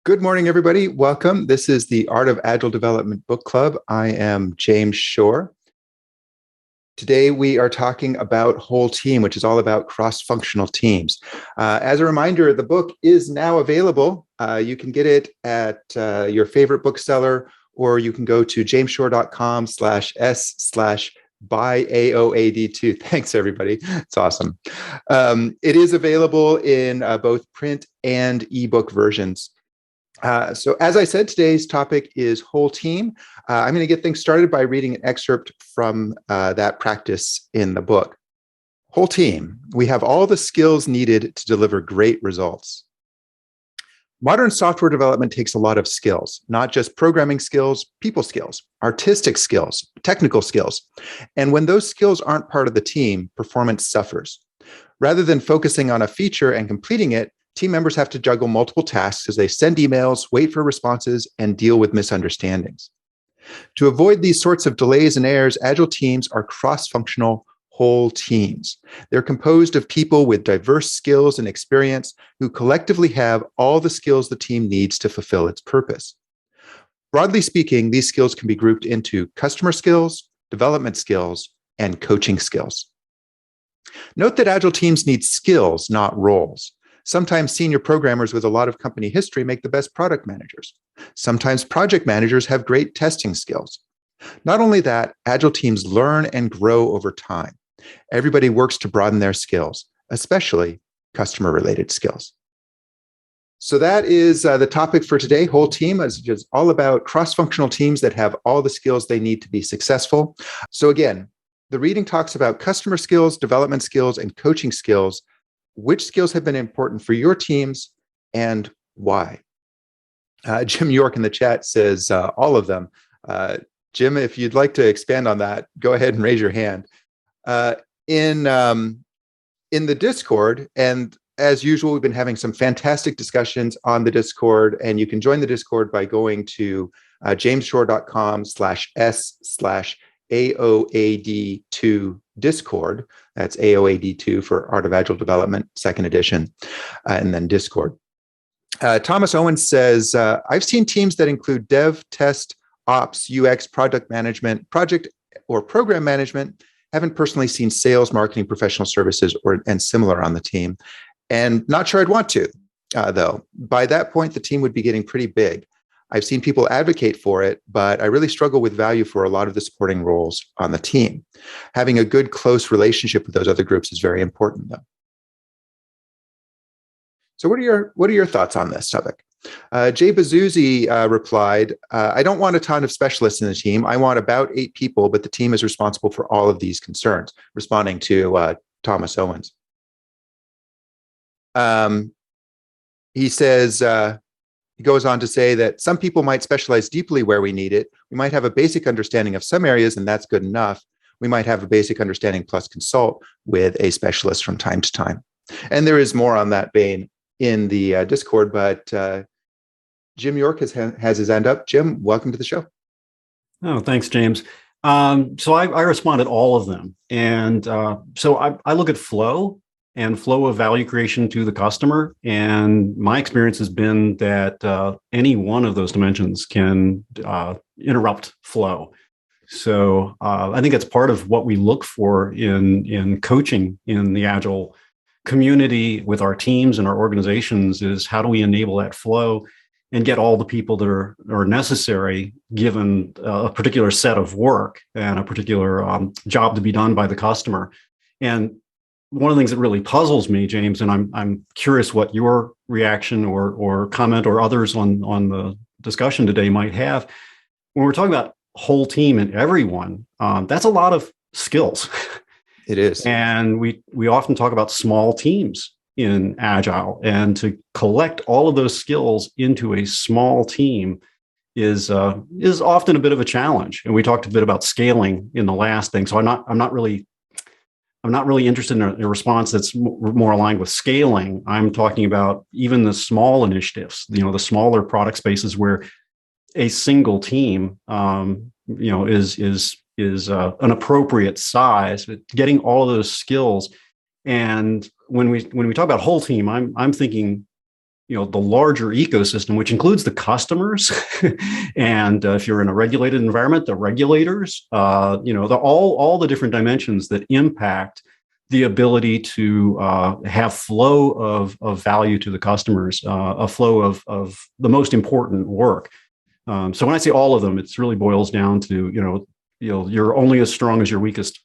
Good morning, everybody. Welcome. This is the Art of Agile Development Book Club. I am James Shore. Today, we are talking about Whole Team, which is all about cross-functional teams. As a reminder, the book is now available. You can get it at your favorite bookseller, or you can go to jamesshore.com/s/buy AOAD2. Thanks, everybody. It's awesome. It is available in both print and ebook versions. So as I said, today's topic is Whole Team. I'm going to get things started by reading an excerpt from that practice in the book. Whole Team. We have all the skills needed to deliver great results. Modern software development takes a lot of skills, not just programming skills, people skills, artistic skills, technical skills. And when those skills aren't part of the team, performance suffers. Rather than focusing on a feature and completing it, team members have to juggle multiple tasks as they send emails, wait for responses, and deal with misunderstandings. To avoid these sorts of delays and errors, Agile teams are cross-functional whole teams. They're composed of people with diverse skills and experience who collectively have all the skills the team needs to fulfill its purpose. Broadly speaking, these skills can be grouped into customer skills, development skills, and coaching skills. Note that Agile teams need skills, not roles. Sometimes senior programmers with a lot of company history make the best product managers. Sometimes project managers have great testing skills. Not only that, Agile teams learn and grow over time. Everybody works to broaden their skills, especially customer-related skills. So that is the topic for today. Whole Team is just all about cross-functional teams that have all the skills they need to be successful. So again, the reading talks about customer skills, development skills, and coaching skills. Which skills have been important for your teams and why? Jim York in the chat says all of them. Jim, if you'd like to expand on that, go ahead and raise your hand. In the Discord, and as usual, we've been having some fantastic discussions on the Discord, and you can join the Discord by going to jamesshore.com/s/AOAD2 Discord. That's AOAD2 for Art of Agile Development, second edition, and then Discord. Thomas Owens says, I've seen teams that include dev, test, ops, UX, product management, project or program management. Haven't personally seen sales, marketing, professional services, and similar on the team. And not sure I'd want to, though. By that point, the team would be getting pretty big. I've seen people advocate for it, but I really struggle with value for a lot of the supporting roles on the team. Having a good, close relationship with those other groups is very important, though. So what are your thoughts on this topic? Jay Bazuzzi replied, I don't want a ton of specialists in the team. I want about 8 people, but the team is responsible for all of these concerns, responding to Thomas Owens. He says, he goes on to say that some people might specialize deeply where we need it. We might have a basic understanding of some areas, and that's good enough. We might have a basic understanding plus consult with a specialist from time to time. And there is more on that vein in the Discord, but Jim York has his hand up. Jim, welcome to the show. Oh, thanks, James. So I responded all of them. And so I look at flow and flow of value creation to the customer. And my experience has been that any one of those dimensions can interrupt flow. So I think it's part of what we look for in coaching in the Agile community with our teams and our organizations is how do we enable that flow and get all the people that are necessary given a particular set of work and a particular job to be done by the customer. And one of the things that really puzzles me, James, and I'm curious what your reaction or comment or others on the discussion today might have, when we're talking about whole team and everyone, that's a lot of skills. It is. And we often talk about small teams in Agile, and to collect all of those skills into a small team is often a bit of a challenge. And we talked a bit about scaling in the last thing. So I'm not really interested in a response that's more aligned with scaling. I'm talking about even the small initiatives, the smaller product spaces where a single team, is an appropriate size, but getting all of those skills. And when we talk about whole team, I'm thinking, the larger ecosystem, which includes the customers, and if you're in a regulated environment, the regulators, all the different dimensions that impact the ability to have flow of value to the customers, a flow of the most important work. So when I say all of them, it really boils down to you're only as strong as your weakest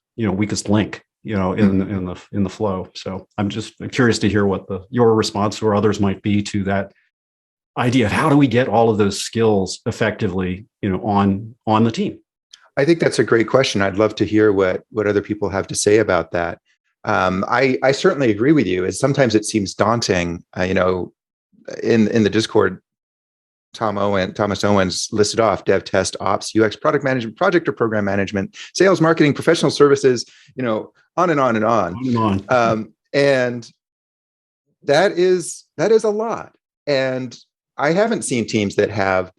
link, in the flow. So I'm just curious to hear what your response or others might be to that idea of how do we get all of those skills effectively, on the team. I think that's a great question. I'd love to hear what other people have to say about that. I certainly agree with you. Sometimes it seems daunting. In the Discord, Thomas Owens listed off dev, test, ops, UX, product management, project or program management, sales, marketing, professional services, on and on and on. On and on. And that is a lot. And I haven't seen teams that have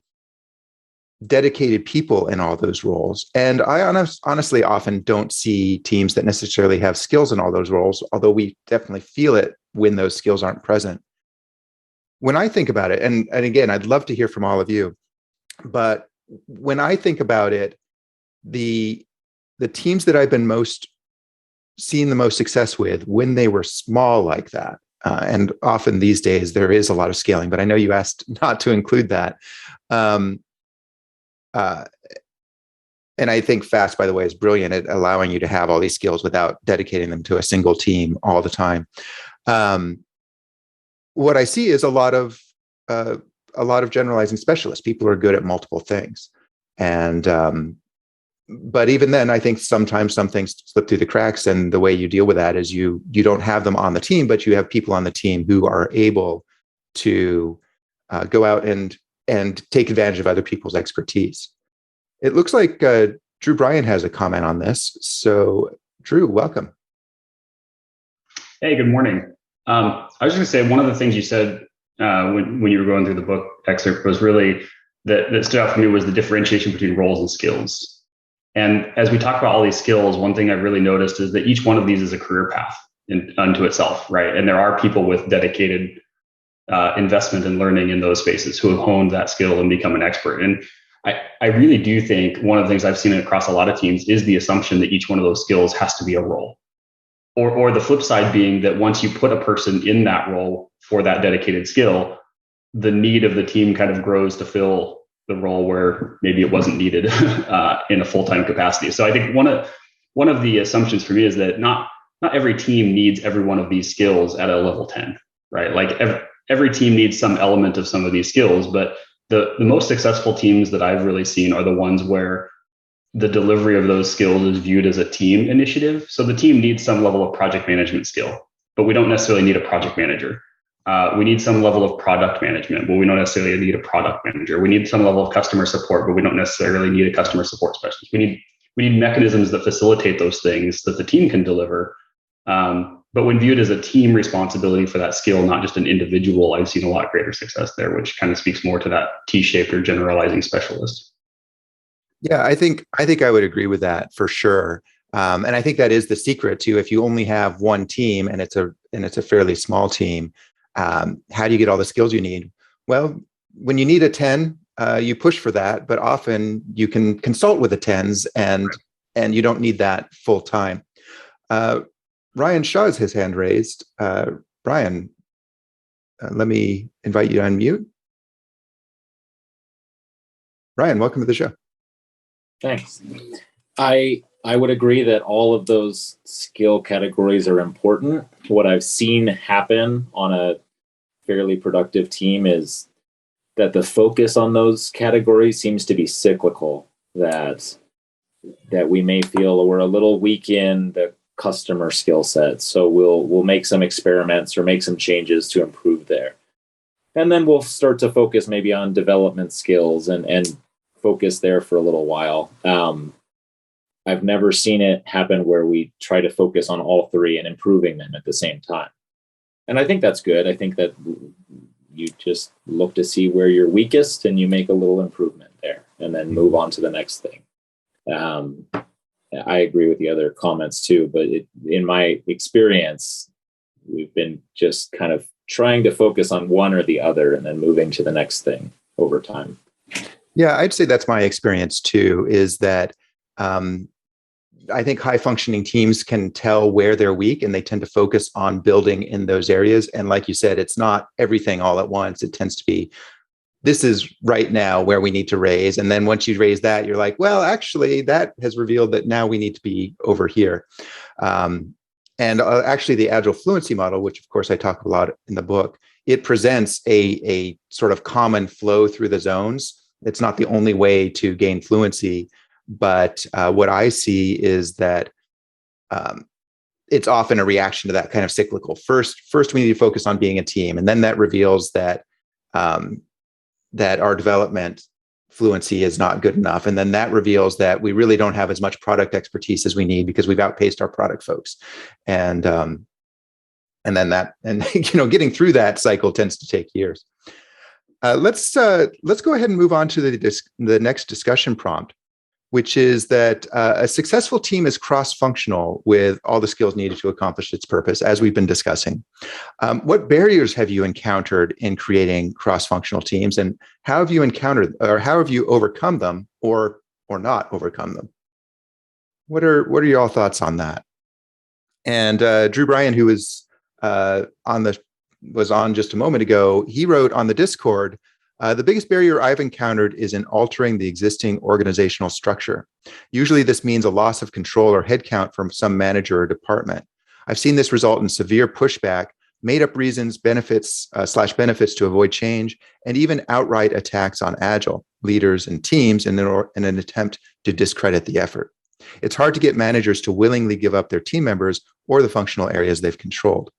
dedicated people in all those roles. And I honestly often don't see teams that necessarily have skills in all those roles, although we definitely feel it when those skills aren't present. When I think about it, and again, I'd love to hear from all of you, but when I think about it, the teams that I've been seeing the most success with when they were small like that, and often these days there is a lot of scaling, but I know you asked not to include that. And I think FAST, by the way, is brilliant at allowing you to have all these skills without dedicating them to a single team all the time. What I see is a lot of generalizing specialists. People are good at multiple things, and but even then, I think sometimes some things slip through the cracks. And the way you deal with that is you don't have them on the team, but you have people on the team who are able to go out and take advantage of other people's expertise. It looks like Drew Bryan has a comment on this. So, Drew, welcome. Hey, good morning. I was going to say, one of the things you said when you were going through the book excerpt was really that stood out for me was the differentiation between roles and skills. And as we talk about all these skills, one thing I've really noticed is that each one of these is a career path unto itself, right? And there are people with dedicated investment and learning in those spaces who have honed that skill and become an expert. And I really do think one of the things I've seen across a lot of teams is the assumption that each one of those skills has to be a role. Or the flip side being that once you put a person in that role for that dedicated skill, the need of the team kind of grows to fill the role where maybe it wasn't needed in a full-time capacity. So I think one of the assumptions for me is that not every team needs every one of these skills at a level 10, right? Like every team needs some element of some of these skills, but the most successful teams that I've really seen are the ones where the delivery of those skills is viewed as a team initiative. So the team needs some level of project management skill, but we don't necessarily need a project manager. We need some level of product management, but we don't necessarily need a product manager. We need some level of customer support, but we don't necessarily need a customer support specialist. We need mechanisms that facilitate those things that the team can deliver. But when viewed as a team responsibility for that skill, not just an individual, I've seen a lot greater success there, which kind of speaks more to that T-shaped or generalizing specialist. Yeah, I think I would agree with that for sure. And I think that is the secret too. If you only have one team and it's a fairly small team, how do you get all the skills you need? Well, when you need a 10, you push for that, but often you can consult with the 10s and you don't need that full time. Ryan Shaw has his hand raised. Ryan, let me invite you to unmute. Ryan, welcome to the show. Thanks. I would agree that all of those skill categories are important. What I've seen happen on a fairly productive team is that the focus on those categories seems to be cyclical, that we may feel we're a little weak in the customer skill set, so we'll make some experiments or make some changes to improve there. And then we'll start to focus maybe on development skills and focus there for a little while. I've never seen it happen where we try to focus on all three and improving them at the same time. And I think that's good. I think that you just look to see where you're weakest and you make a little improvement there and then move on to the next thing. I agree with the other comments too, but in my experience, we've been just kind of trying to focus on one or the other and then moving to the next thing over time. Yeah, I'd say that's my experience too, is that I think high functioning teams can tell where they're weak and they tend to focus on building in those areas. And like you said, it's not everything all at once. It tends to be, this is right now where we need to raise. And then once you raise that, you're like, well, actually, that has revealed that now we need to be over here. And actually, the Agile fluency model, which of course I talk a lot in the book, it presents a sort of common flow through the zones. It's not the only way to gain fluency, but what I see is that it's often a reaction to that kind of cyclical. First, we need to focus on being a team, and then that reveals that that our development fluency is not good enough, and then that reveals that we really don't have as much product expertise as we need because we've outpaced our product folks, and then getting through that cycle tends to take years. Let's go ahead and move on to the next discussion prompt, which is that a successful team is cross-functional with all the skills needed to accomplish its purpose, as we've been discussing. What barriers have you encountered in creating cross-functional teams, and how have you encountered, or how have you overcome them, or not overcome them? What are your thoughts on that? And Drew Bryan, who was on just a moment ago, he wrote on the Discord, the biggest barrier I've encountered is in altering the existing organizational structure. Usually this means a loss of control or headcount from some manager or department. I've seen this result in severe pushback, made up reasons, benefits to avoid change, and even outright attacks on Agile leaders and teams in an attempt to discredit the effort. It's hard to get managers to willingly give up their team members or the functional areas they've controlled.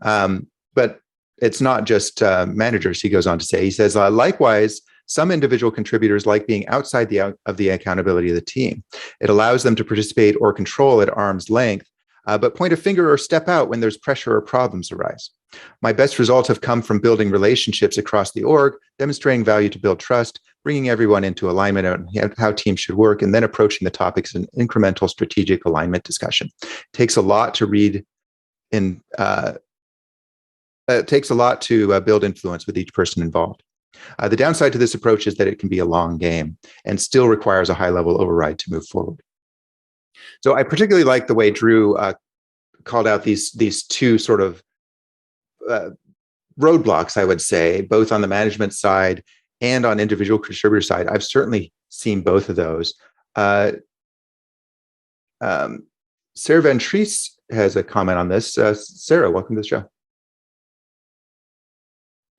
But it's not just managers, he goes on to say. He says, likewise, some individual contributors like being outside of the accountability of the team. It allows them to participate or control at arm's length, but point a finger or step out when there's pressure or problems arise. My best results have come from building relationships across the org, demonstrating value to build trust, bringing everyone into alignment on how teams should work, and then approaching the topics in incremental strategic alignment discussion. It takes a lot to read in It takes a lot to build influence with each person involved. The downside to this approach is that it can be a long game and still requires a high-level override to move forward. So I particularly like the way Drew called out these two sort of roadblocks, I would say, both on the management side and on individual contributor side. I've certainly seen both of those. Sarah Van Treese has a comment on this. Sarah, welcome to the show.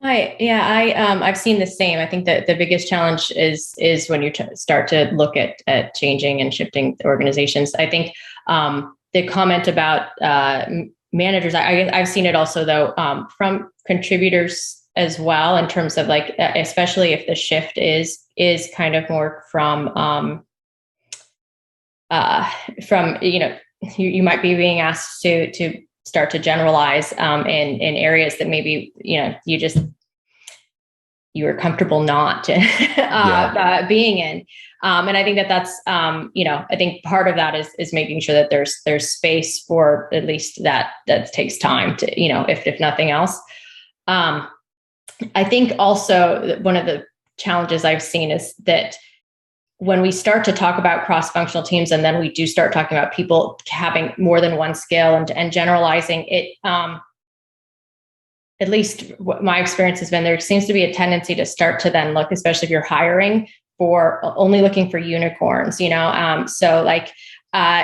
Hi. Yeah, I've seen the same. I think that the biggest challenge is when you start to look at changing and shifting organizations. I think the comment about managers, I've seen it also though from contributors as well, in terms of like, especially if the shift is kind of more from you might be being asked to start to generalize in areas that maybe you were comfortable not being in, and I think that's I think part of that is making sure that there's space for at least that takes time to if nothing else. I think also one of the challenges I've seen is that when we start to talk about cross-functional teams, and then we do start talking about people having more than one skill and generalizing it, at least what my experience has been, there seems to be a tendency to start to then look, especially if you're hiring, for only looking for unicorns, so like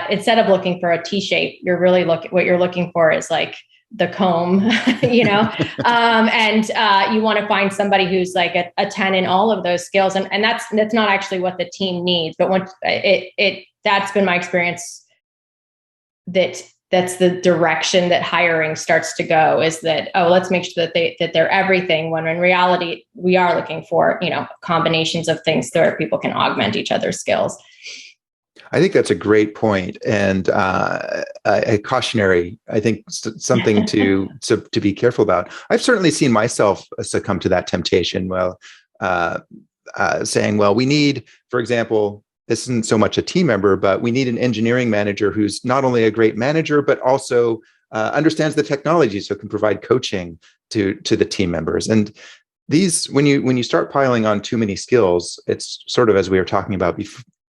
instead of looking for a T-shape, you're really what you're looking for is like the comb, and you want to find somebody who's like a 10 in all of those skills. And that's not actually what the team needs. But once that's been my experience, that's the direction that hiring starts to go, is that, let's make sure that they're everything, when in reality, we are looking for, combinations of things where people can augment each other's skills. I think that's a great point, and a cautionary, I think, something to be careful about. I've certainly seen myself succumb to that temptation. Saying, we need, for example, this isn't so much a team member, but we need an engineering manager who's not only a great manager, but also understands the technology, so can provide coaching to the team members. And these, when you start piling on too many skills, it's sort of, as we were talking about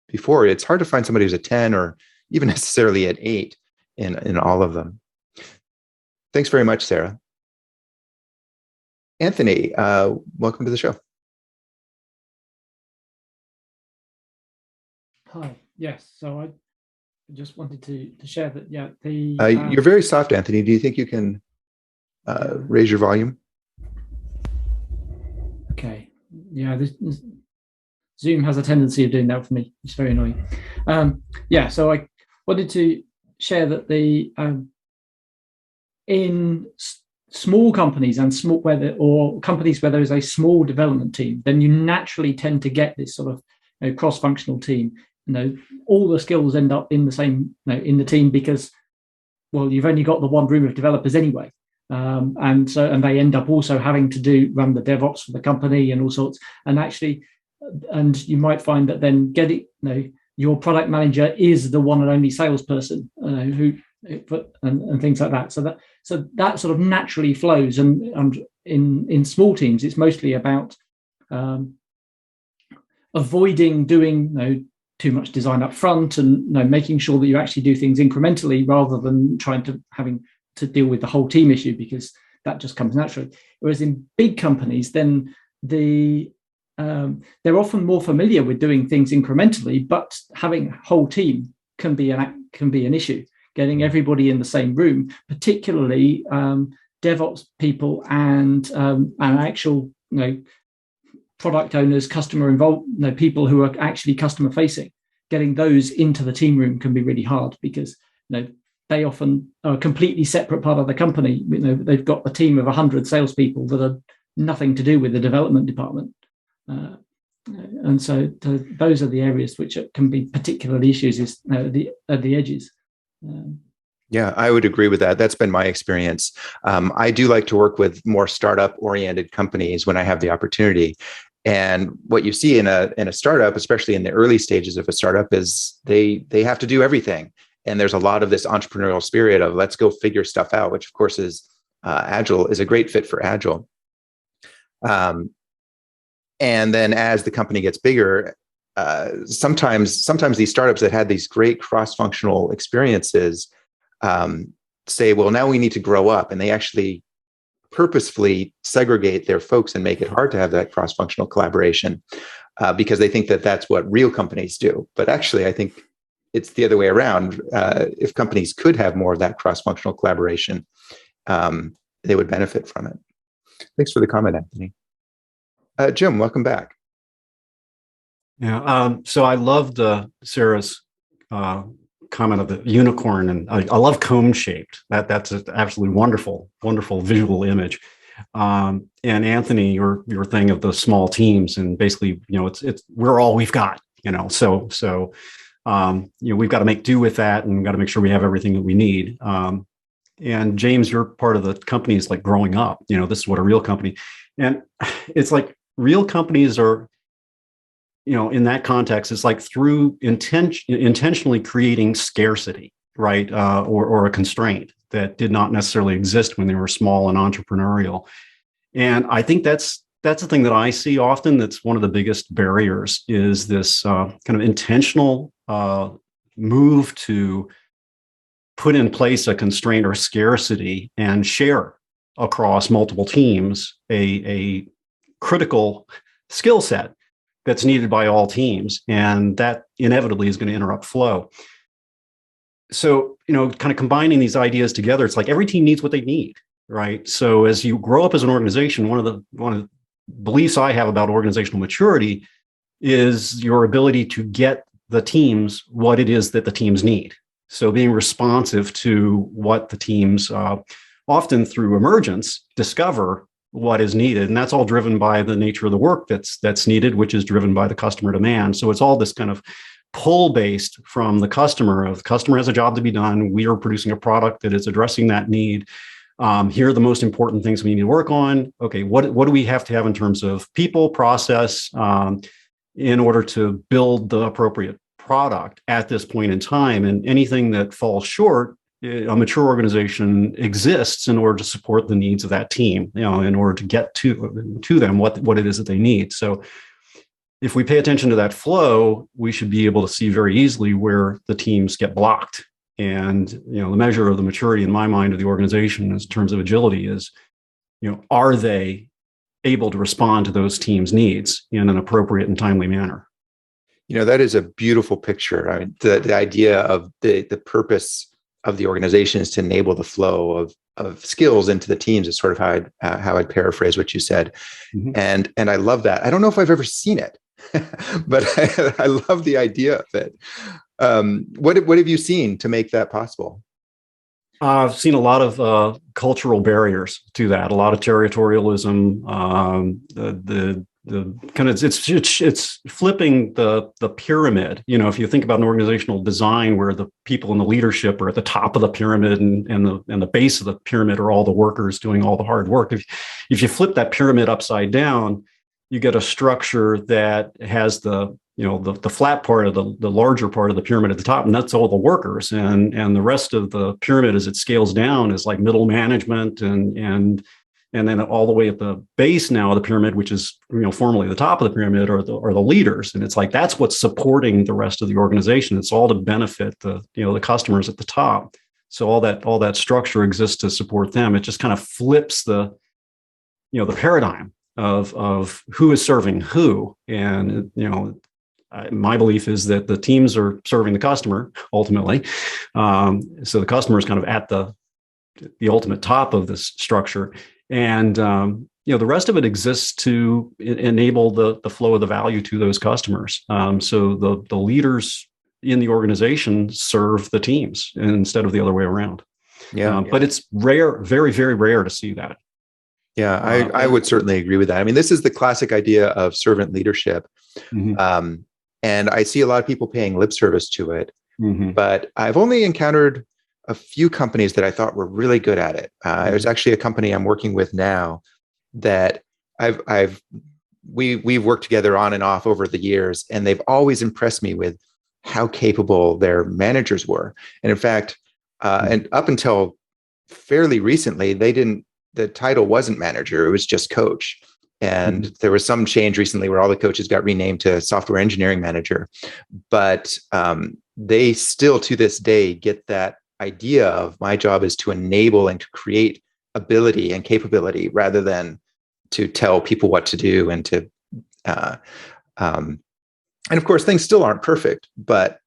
before, it's hard to find somebody who's a 10 or even necessarily an 8 in all of them. Thanks very much, Sarah. Anthony, welcome to the show. Hi. Yes. So I just wanted to share that. Yeah. You're very soft, Anthony. Do you think you can raise your volume? Okay. Yeah. This Zoom has a tendency of doing that for me. It's very annoying. Yeah. So I wanted to share that in small companies and companies where there is a small development team, then you naturally tend to get this sort of cross-functional team. All the skills end up in the same in the team because, well, you've only got the one room of developers anyway, and they end up also having to run the DevOps for the company and all sorts. And you might find that then your product manager is the one and only salesperson and things like that. So that sort of naturally flows. And in small teams, it's mostly about avoiding doing too much design up front and making sure that you actually do things incrementally rather than having to deal with the whole team issue, because that just comes naturally. Whereas in big companies, then they're often more familiar with doing things incrementally, but having a whole team can be an issue. Getting everybody in the same room, particularly DevOps people and actual product owners, customer involved, people who are actually customer facing, getting those into the team room can be really hard because they often are a completely separate part of the company. They've got a team of 100 salespeople that are nothing to do with the development department. And so those are the areas which can be particular issues at the edges. Yeah, I would agree with that. That's been my experience. I do like to work with more startup-oriented companies when I have the opportunity. And what you see in a startup, especially in the early stages of a startup, is they have to do everything. And there's a lot of this entrepreneurial spirit of let's go figure stuff out, which of course is Agile is a great fit for Agile. And then as the company gets bigger, sometimes these startups that had these great cross-functional experiences say, well, now we need to grow up, and they actually purposefully segregate their folks and make it hard to have that cross-functional collaboration because they think that that's what real companies do. But actually, I think it's the other way around. If companies could have more of that cross-functional collaboration, they would benefit from it. Thanks for the comment, Anthony. Jim, welcome back. Yeah, so I loved Sarah's comment of the unicorn, and I love cone-shaped. That's an absolutely wonderful visual image. And Anthony, your thing of the small teams, and basically, it's we're all we've got. So we've got to make do with that, and we've got to make sure we have everything that we need. And James, you're part of the companies like growing up. This is what a real company, and it's like real companies are. In that context, it's like through intentionally creating scarcity, right, or a constraint that did not necessarily exist when they were small and entrepreneurial. And I think that's the thing that I see often. That's one of the biggest barriers is this kind of intentional move to put in place a constraint or scarcity and share across multiple teams a critical skill set that's needed by all teams, and that inevitably is going to interrupt flow. So, kind of combining these ideas together, it's like every team needs what they need, right? So as you grow up as an organization, one of the beliefs I have about organizational maturity is your ability to get the teams what it is that the teams need. So being responsive to what the teams, often through emergence, discover what is needed. And that's all driven by the nature of the work that's needed, which is driven by the customer demand. So it's all this kind of pull based from the customer of the customer has a job to be done. We are producing a product that is addressing that need. Here are the most important things we need to work on. Okay, what do we have to have in terms of people, process, in order to build the appropriate product at this point in time? And anything that falls short a mature organization exists in order to support the needs of that team, in order to get to them what it is that they need. So if we pay attention to that flow, we should be able to see very easily where the teams get blocked. And the measure of the maturity in my mind of the organization in terms of agility is, are they able to respond to those teams' needs in an appropriate and timely manner? That is a beautiful picture. I mean, the idea of the purpose of the organization is to enable the flow of skills into the teams is sort of how I'd paraphrase what you said. Mm-hmm. And I love that. I don't know if I've ever seen it, but I love the idea of it. What have you seen to make that possible? I've seen a lot of cultural barriers to that, a lot of territorialism, the kind of it's flipping the pyramid. If you think about an organizational design where the people in the leadership are at the top of the pyramid and the base of the pyramid are all the workers doing all the hard work. If you flip that pyramid upside down, you get a structure that has the flat part of the larger part of the pyramid at the top, and that's all the workers, and the rest of the pyramid as it scales down is like middle management and then all the way at the base now of the pyramid, which is formerly the top of the pyramid, are the leaders, and it's like that's what's supporting the rest of the organization. It's all to benefit the customers at the top. So all that structure exists to support them. It just kind of flips the paradigm of who is serving who, and my belief is that the teams are serving the customer ultimately. So the customer is kind of at the ultimate top of this structure. And, the rest of it exists to enable the flow of the value to those customers. So the leaders in the organization serve the teams instead of the other way around. Yeah. But it's rare, very, very rare to see that. Yeah, I would certainly agree with that. I mean, this is the classic idea of servant leadership. Mm-hmm. And I see a lot of people paying lip service to it, mm-hmm. but I've only encountered a few companies that I thought were really good at it. There's actually a company I'm working with now that we've worked together on and off over the years, and they've always impressed me with how capable their managers were. And in fact, and up until fairly recently, the title wasn't manager; it was just coach. And there was some change recently where all the coaches got renamed to software engineering manager, but they still to this day get that idea of my job is to enable and to create ability and capability rather than to tell people what to do and to and of course things still aren't perfect, but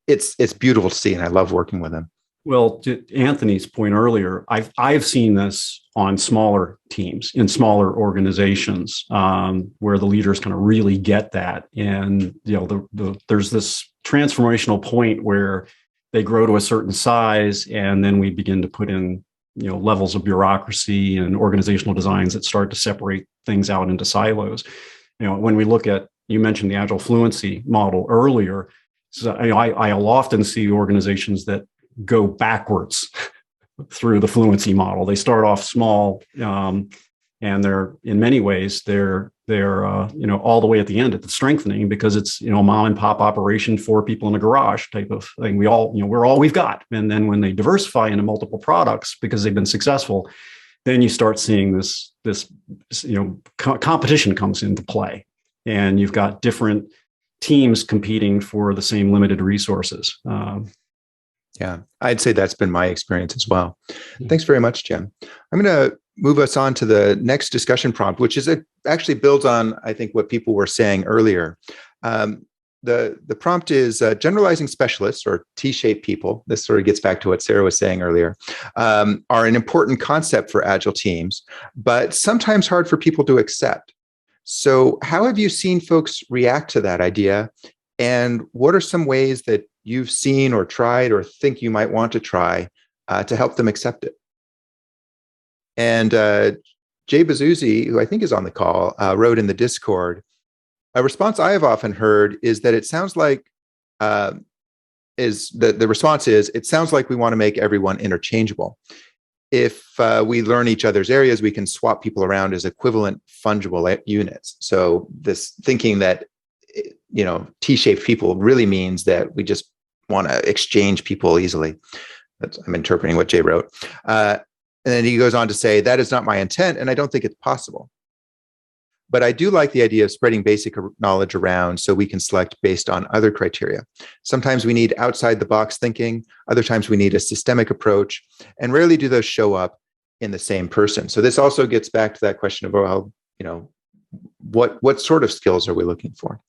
it's beautiful to see, and I love working with them. Well, to Anthony's point earlier, I've seen this on smaller teams in smaller organizations where the leaders kind of really get that, and there's this transformational point where they grow to a certain size, and then we begin to put in levels of bureaucracy and organizational designs that start to separate things out into silos. When we look at, you mentioned the Agile fluency model earlier, so I'll often see organizations that go backwards through the fluency model. They start off small, and they're in many ways they're all the way at the end at the strengthening, because it's mom and pop operation, 4 people in a garage type of thing. We're all we've got. And then when they diversify into multiple products because they've been successful, then you start seeing this competition comes into play, and you've got different teams competing for the same limited resources. Yeah, I'd say that's been my experience as well. Thanks very much, Jim. I'm going to move us on to the next discussion prompt, which is actually builds on, I think, what people were saying earlier. The prompt is generalizing specialists, or T-shaped people. This sort of gets back to what Sarah was saying earlier, are an important concept for Agile teams, but sometimes hard for people to accept. So how have you seen folks react to that idea? And what are some ways that you've seen or tried or think you might want to try to help them accept it? And Jay Bazuzzi, who I think is on the call, wrote in the Discord, a response I have often heard is that it sounds like, the response is, it sounds like we want to make everyone interchangeable. If we learn each other's areas, we can swap people around as equivalent fungible units. So this thinking that T-shaped people really means that we just want to exchange people easily. I'm interpreting what Jay wrote. And then he goes on to say, that is not my intent, and I don't think it's possible. But I do like the idea of spreading basic knowledge around so we can select based on other criteria. Sometimes we need outside the box thinking. Other times we need a systemic approach, and rarely do those show up in the same person. So this also gets back to that question of, well, what sort of skills are we looking for?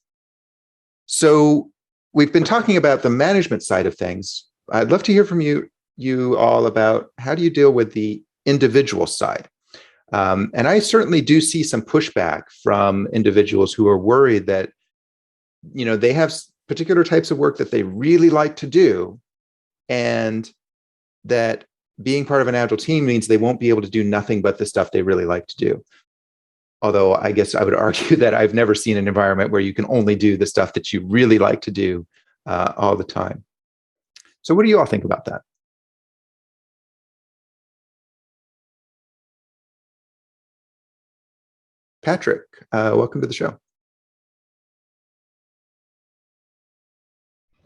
So we've been talking about the management side of things. I'd love to hear from you all about how do you deal with the individual side? And I certainly do see some pushback from individuals who are worried that, they have particular types of work that they really like to do, and that being part of an Agile team means they won't be able to do nothing but the stuff they really like to do. Although I guess I would argue that I've never seen an environment where you can only do the stuff that you really like to do all the time. So what do you all think about that? Patrick, welcome to the show.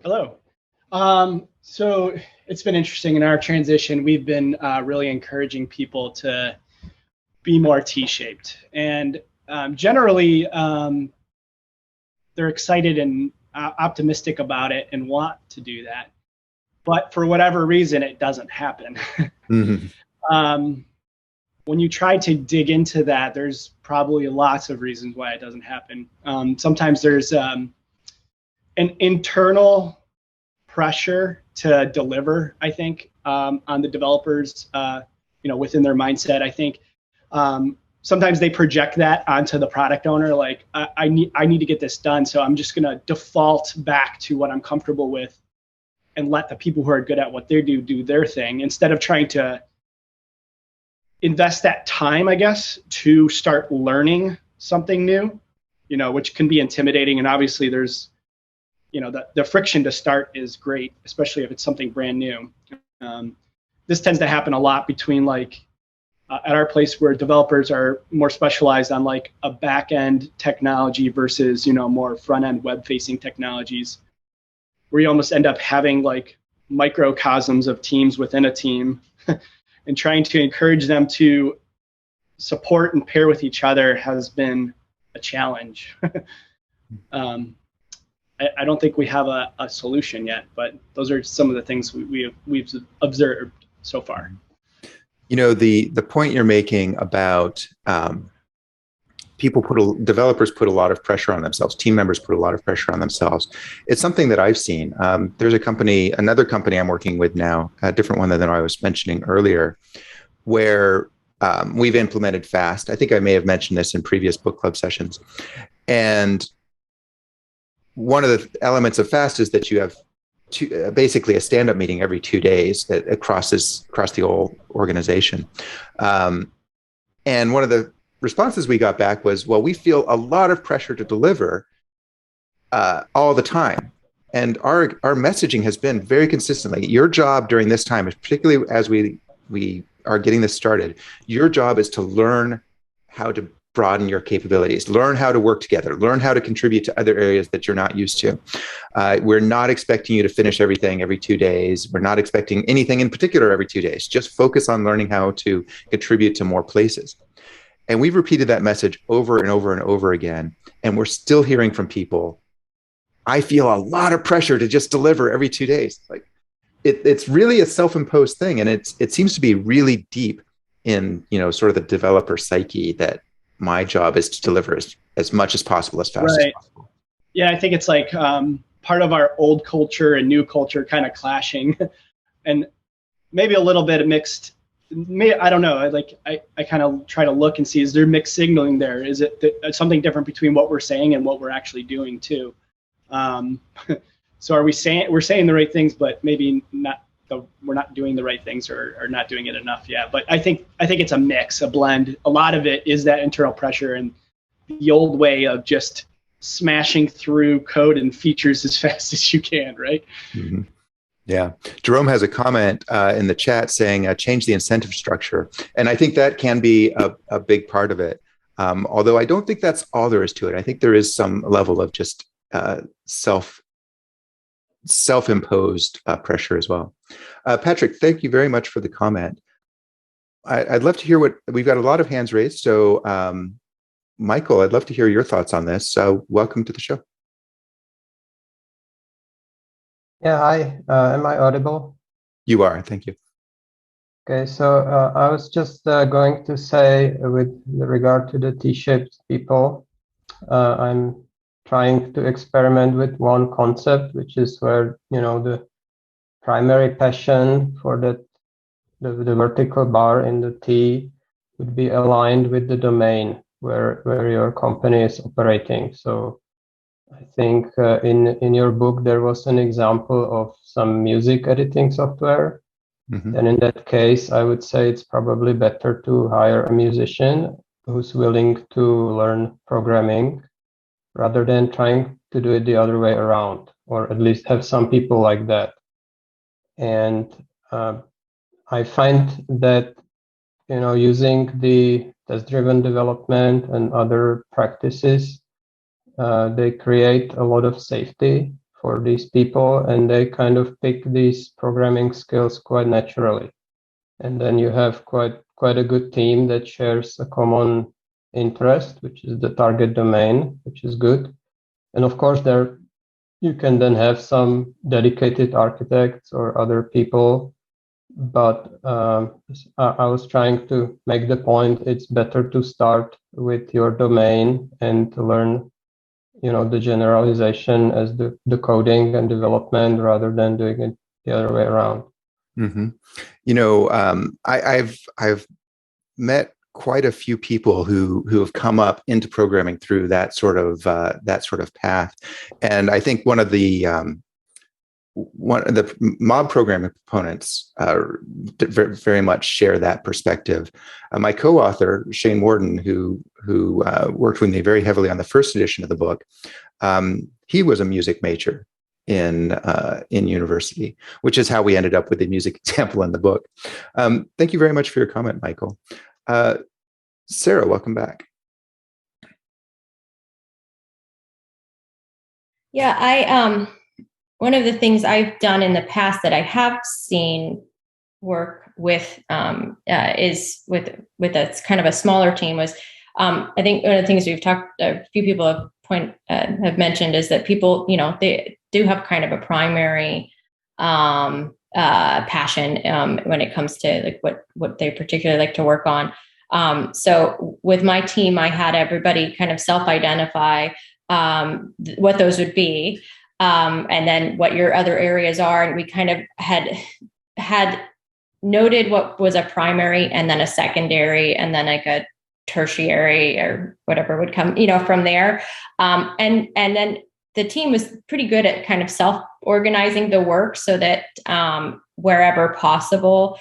Hello. So it's been interesting in our transition. We've been really encouraging people to be more T-shaped, and generally they're excited and optimistic about it and want to do that. But for whatever reason, it doesn't happen. Mm-hmm. When you try to dig into that, there's probably lots of reasons why it doesn't happen. Sometimes there's an internal pressure to deliver, I think, on the developers, within their mindset. I think sometimes they project that onto the product owner, like, I need to get this done, so I'm just going to default back to what I'm comfortable with and let the people who are good at what they do their thing, instead of trying to invest that time, I guess, to start learning something new, which can be intimidating. And obviously there's, the friction to start is great, especially if it's something brand new. This tends to happen a lot between at our place, where developers are more specialized on a back-end technology versus, more front-end web-facing technologies, where you almost end up having microcosms of teams within a team and trying to encourage them to support and pair with each other has been a challenge. I don't think we have a solution yet, but those are some of the things we've observed so far. The point you're making about developers put a lot of pressure on themselves, team members put a lot of pressure on themselves. It's something that I've seen. There's another company I'm working with now, a different one than I was mentioning earlier, where we've implemented FAST. I think I may have mentioned this in previous book club sessions. And one of the elements of FAST is that you have basically a stand-up meeting every 2 days that crosses the whole organization. And one of the responses we got back was, well, we feel a lot of pressure to deliver all the time. And our messaging has been very consistently, your job during this time, particularly as we are getting this started, your job is to learn how to broaden your capabilities, learn how to work together, learn how to contribute to other areas that you're not used to. We're not expecting you to finish everything every 2 days. We're not expecting anything in particular every 2 days. Just focus on learning how to contribute to more places. And we've repeated that message over and over and over again. And we're still hearing from people, I feel a lot of pressure to just deliver every 2 days. It's really a self-imposed thing. And it seems to be really deep in, sort of the developer psyche that my job is to deliver as much as possible, as fast as possible. Yeah, I think it's part of our old culture and new culture kind of clashing, and maybe a little bit of mixed. I don't know. I kind of try to look and see, is there mixed signaling there? Is it something different between what we're saying and what we're actually doing too? So are we're saying the right things, but maybe not. We're not doing the right things or not doing it enough yet. But I think it's a mix, a blend. A lot of it is that internal pressure and the old way of just smashing through code and features as fast as you can, right? Mm-hmm. Yeah. Jerome has a comment in the chat saying, change the incentive structure. And I think that can be a big part of it. Although I don't think that's all there is to it. I think there is some level of just self-imposed pressure as well. Patrick, thank you very much for the comment. I'd love to hear we've got a lot of hands raised. So Michael, I'd love to hear your thoughts on this. So welcome to the show. Yeah, hi. Am I audible? You are, thank you. Okay, so I was just going to say with regard to the T-shaped people, I'm trying to experiment with one concept, which is where, the primary passion for the vertical bar in the T would be aligned with the domain where your company is operating. So I think in your book, there was an example of some music editing software. Mm-hmm. And in that case, I would say it's probably better to hire a musician who's willing to learn programming rather than trying to do it the other way around, or at least have some people like that. And I find that, using the test-driven development and other practices, they create a lot of safety for these people, and they kind of pick these programming skills quite naturally. And then you have quite a good team that shares a common interest, which is the target domain, which is good. And of course, you can then have some dedicated architects or other people. But I was trying to make the point, it's better to start with your domain and to learn the generalization as the coding and development rather than doing it the other way around. Mm-hmm. I've met quite a few people who have come up into programming through that sort of path, and I think one of the mob programming components very much share that perspective. My co-author Shane Warden, who worked with me very heavily on the first edition of the book, he was a music major in university, which is how we ended up with the music example in the book. Thank you very much for your comment, Michael. Sarah, welcome back. Yeah, one of the things I've done in the past that I have seen work with is with a kind of a smaller team was I think one of the things a few people have mentioned is that people, they do have kind of a primary passion when it comes to like what they particularly like to work on. So with my team, I had everybody kind of self-identify what those would be. And then what your other areas are. And we kind of had noted what was a primary and then a secondary and then like a tertiary or whatever would come, from there. And then the team was pretty good at kind of self-organizing the work so that wherever possible,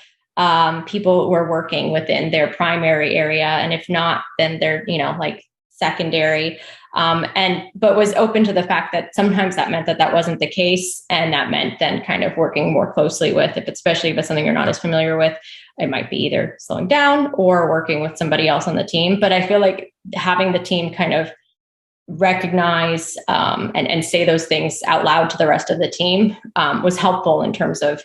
people were working within their primary area. And if not, then they're, like secondary. But was open to the fact that sometimes that meant that wasn't the case. And that meant then kind of working more closely with, especially if it's something you're not as familiar with, it might be either slowing down or working with somebody else on the team. But I feel like having the team kind of recognize and say those things out loud to the rest of the team was helpful in terms of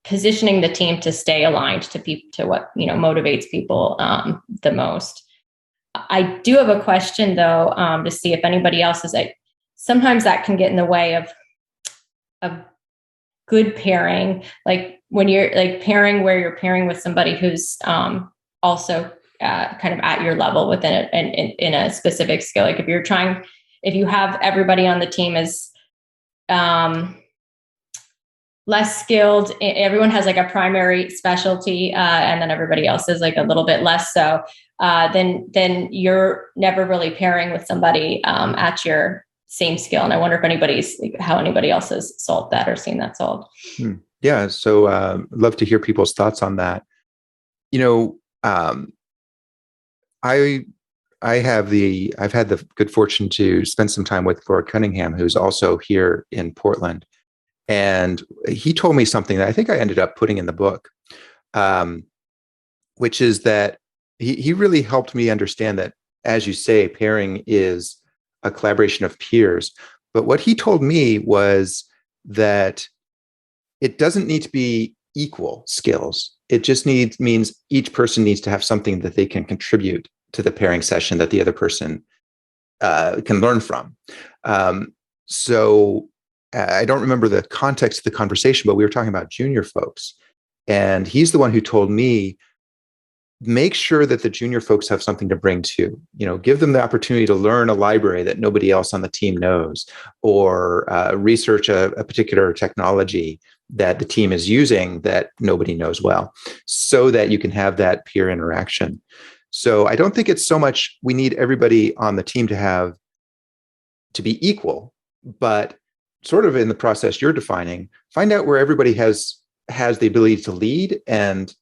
positioning the team to stay aligned to what, motivates people the most. I do have a question though, to see if anybody else is like, sometimes that can get in the way of good pairing. Like when you're like pairing where you're pairing with somebody who's also kind of at your level within it and in a specific skill. Like if you have everybody on the team as less skilled, everyone has like a primary specialty, and then everybody else is like a little bit less so. Then you're never really pairing with somebody at your same skill. And I wonder if how anybody else has solved that or seen that solved. Yeah. So love to hear people's thoughts on that. I've had the good fortune to spend some time with Lord Cunningham, who's also here in Portland. And he told me something that I think I ended up putting in the book, which is that he really helped me understand that, as you say, pairing is a collaboration of peers, But what he told me was that it doesn't need to be equal skills. It just means each person needs to have something that they can contribute to the pairing session that the other person can learn from. So I don't remember the context of the conversation, but we were talking about junior folks. And he's the one who told me, make sure that the junior folks have something to bring to, give them the opportunity to learn a library that nobody else on the team knows, or research a particular technology that the team is using that nobody knows well, so that you can have that peer interaction. So I don't think it's so much we need everybody on the team to be equal, but sort of in the process you're defining, find out where everybody has the ability to lead, and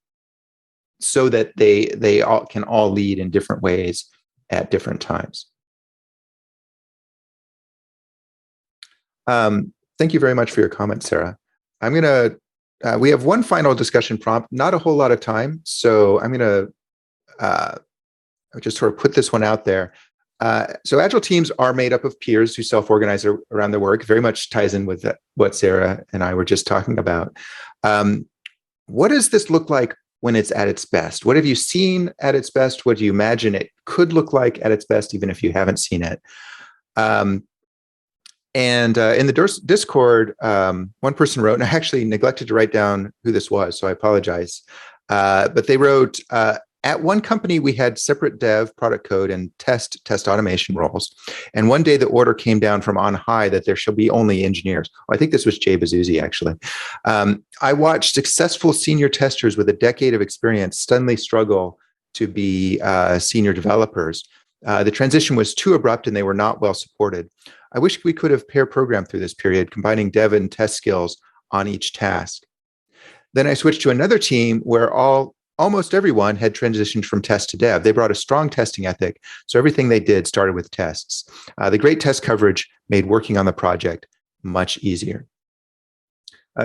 so that they all can all lead in different ways at different times. Thank you very much for your comment, Sarah. We have one final discussion prompt, not a whole lot of time, so I'm gonna just sort of put this one out there. So Agile teams are made up of peers who self-organize around their work. Very much ties in with what Sarah and I were just talking about. What does this look like when it's at its best? What have you seen at its best? What do you imagine it could look like at its best, even if you haven't seen it? And in the Discord, one person wrote, and I actually neglected to write down who this was, so I apologize. But they wrote, at one company, we had separate dev, product code, and test automation roles. And one day the order came down from on high that there shall be only engineers. I think this was Jay Bazuzzi, actually. I watched successful senior testers with a decade of experience suddenly struggle to be senior developers. The transition was too abrupt and they were not well supported. I wish we could have pair programmed through this period, combining dev and test skills on each task. Then I switched to another team where almost everyone had transitioned from test to dev. They brought a strong testing ethic, so everything they did started with tests. The great test coverage made working on the project much easier.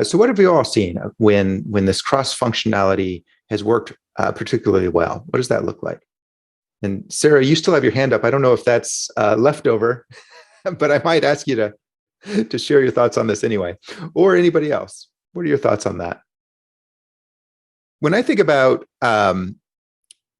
So what have you all seen when this cross-functionality has worked particularly well? What does that look like? And Sarah, you still have your hand up. I don't know if that's leftover, but I might ask you to share your thoughts on this anyway, or anybody else. What are your thoughts on that? When I think about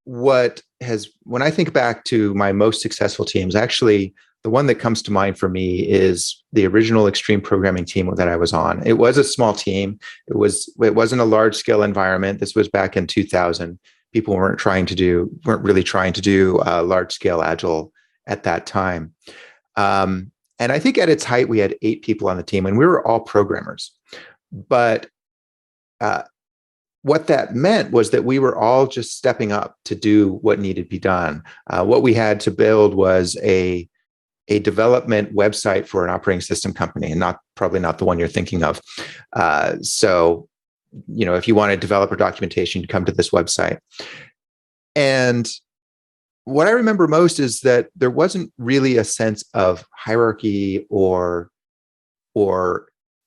when I think back to my most successful teams, actually, the one that comes to mind for me is the original extreme programming team that I was on. It was a small team. It wasn't a large scale environment. This was back in 2000. People weren't really trying to do large scale Agile at that time. And I think at its height, we had 8 people on the team, and we were all programmers. But what that meant was that we were all just stepping up to do what needed to be done. What we had to build was a development website for an operating system company, and probably not the one you're thinking of. So, if you wanted developer documentation, you come to this website. And what I remember most is that there wasn't really a sense of hierarchy or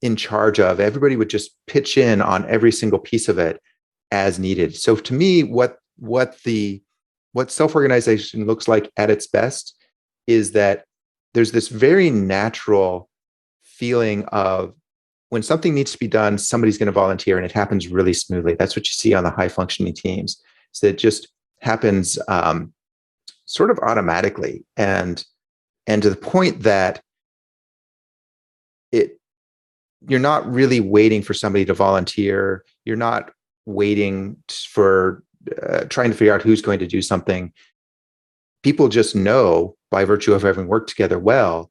in charge of. Everybody would just pitch in on every single piece of it as needed. So to me, what self-organization looks like at its best is that there's this very natural feeling of when something needs to be done, somebody's going to volunteer, and it happens really smoothly. That's what you see on the high-functioning teams. So it just happens sort of automatically, and to the point that you're not really waiting for somebody to volunteer. You're not waiting for trying to figure out who's going to do something. People just know, by virtue of having worked together well,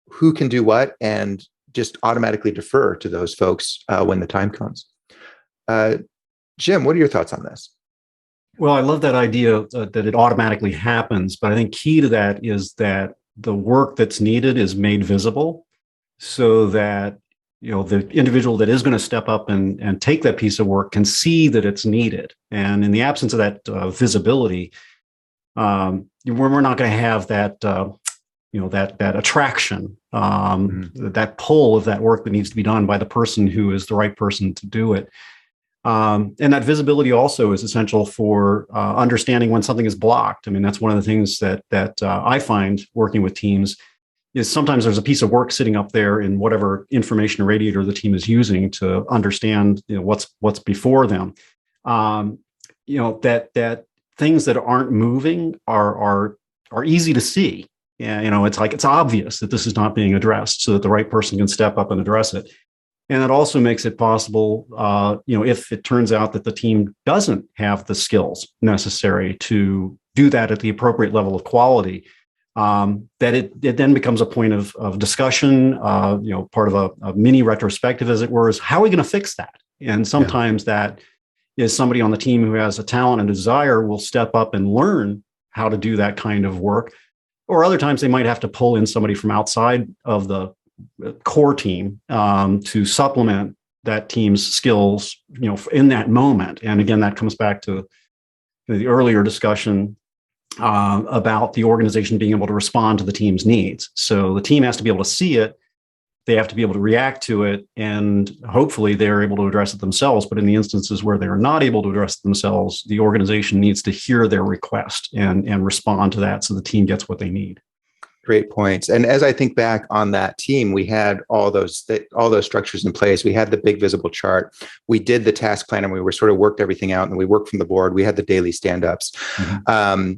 who can do what, and just automatically defer to those folks when the time comes. Jim, what are your thoughts on this? Well, I love that idea that it automatically happens, but I think key to that is that the work that's needed is made visible, so that the individual that is going to step up and take that piece of work can see that it's needed. And in the absence of that visibility, we're not going to have that that attraction, that pull of that work that needs to be done by the person who is the right person to do it. And that visibility also is essential for understanding when something is blocked. I mean, that's one of the things that I find working with teams is sometimes there's a piece of work sitting up there in whatever information radiator the team is using to understand, what's before them. That things that aren't moving are easy to see. Yeah, it's obvious that this is not being addressed, so that the right person can step up and address it. And it also makes it possible, if it turns out that the team doesn't have the skills necessary to do that at the appropriate level of quality, that it then becomes a point of discussion, part of a mini retrospective, as it were, is how are we going to fix that? And sometimes that is somebody on the team who has a talent and a desire will step up and learn how to do that kind of work. Or other times they might have to pull in somebody from outside of the core team to supplement that team's skills, in that moment. And again, that comes back to the earlier discussion about the organization being able to respond to the team's needs. So the team has to be able to see it. They have to be able to react to it, and hopefully they're able to address it themselves. But in the instances where they're not able to address it themselves, the organization needs to hear their request and respond to that so the team gets what they need. Great points. And as I think back on that team, we had all those structures in place. We had the big visible chart. We did the task plan, and we were sort of worked everything out, and we worked from the board. We had the daily stand-ups. Mm-hmm.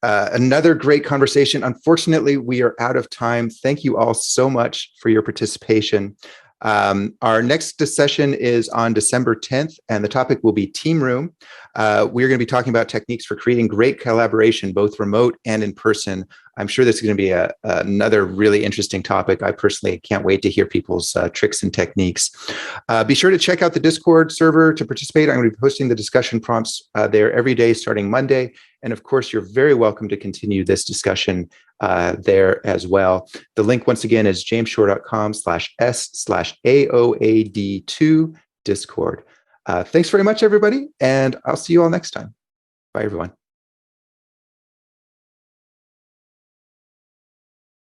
Another great conversation. Unfortunately, we are out of time. Thank you all so much for your participation. Our next session is on December 10th, and the topic will be Team Room. We're going to be talking about techniques for creating great collaboration, both remote and in person. I'm sure this is going to be another really interesting topic. I personally can't wait to hear people's tricks and techniques. Be sure to check out the Discord server to participate. I'm going to be posting the discussion prompts there every day starting Monday. And of course, you're very welcome to continue this discussion there as well. The link, once again, is jamesshore.com/s/AOAD2 Discord. Thanks very much, everybody. And I'll see you all next time. Bye, everyone.